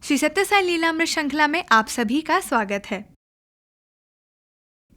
श्री सत्य साई लीलामृत श्रृंखला में आप सभी का स्वागत है।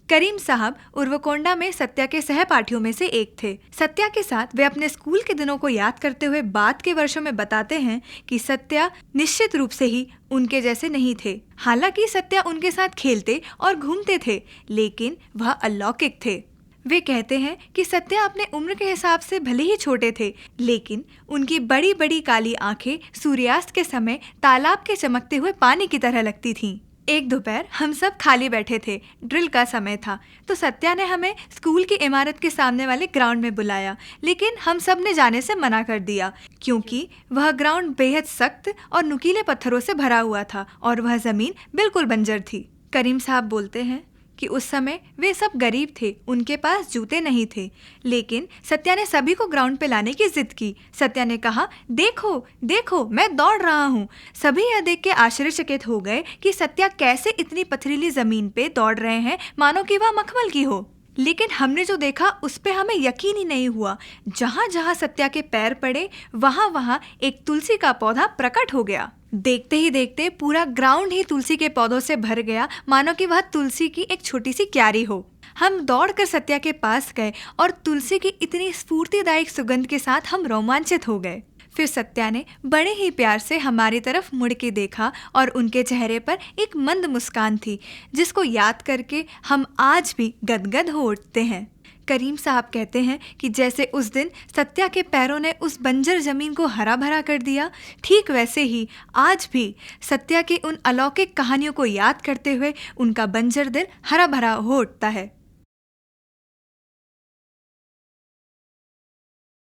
करीम साहब उर्वकोंडा में सत्या के सहपाठियों में से एक थे। सत्या के साथ वे अपने स्कूल के दिनों को याद करते हुए बाद के वर्षों में बताते हैं कि सत्या निश्चित रूप से ही उनके जैसे नहीं थे। हालांकि सत्या उनके साथ खेलते और घूमते थे, लेकिन वह अलौकिक थे। वे कहते हैं कि सत्या अपने उम्र के हिसाब से भले ही छोटे थे, लेकिन उनकी बड़ी बड़ी काली आंखें सूर्यास्त के समय तालाब के चमकते हुए पानी की तरह लगती थीं। एक दोपहर हम सब खाली बैठे थे, ड्रिल का समय था, तो सत्या ने हमें स्कूल की इमारत के सामने वाले ग्राउंड में बुलाया, लेकिन हम सब ने जाने से मना कर दिया क्योंकि वह ग्राउंड बेहद सख्त और नुकीले पत्थरों से भरा हुआ था और वह जमीन बिल्कुल बंजर थी। करीम साहब बोलते हैं कि उस समय वे सब गरीब थे, उनके पास जूते नहीं थे, लेकिन सत्या ने सभी को ग्राउंड पे लाने की जिद की। सत्या ने कहा, देखो देखो मैं दौड़ रहा हूँ। सभी यह देख के आश्चर्यचकित हो गए कि सत्या कैसे इतनी पथरीली जमीन पे दौड़ रहे हैं, मानो कि वह मखमल की हो। लेकिन हमने जो देखा उस पे हमें यकीन ही नहीं हुआ। जहाँ जहाँ सत्या के पैर पड़े वहाँ वहाँ एक तुलसी का पौधा प्रकट हो गया। देखते ही देखते पूरा ग्राउंड ही तुलसी के पौधों से भर गया, मानो कि वह तुलसी की एक छोटी सी क्यारी हो। हम दौड़कर सत्या के पास गए और तुलसी की इतनी स्फूर्तिदायक सुगंध के साथ हम रोमांचित हो गए। फिर सत्या ने बड़े ही प्यार से हमारी तरफ मुड़ के देखा और उनके चेहरे पर एक मंद मुस्कान थी, जिसको याद करके हम आज भी गदगद हो उठते हैं। करीम साहब कहते हैं कि जैसे उस दिन सत्या के पैरों ने उस बंजर जमीन को हरा भरा कर दिया, ठीक वैसे ही आज भी सत्या की उन अलौकिक कहानियों को याद करते हुए उनका बंजर दिल हरा भरा हो उठता है।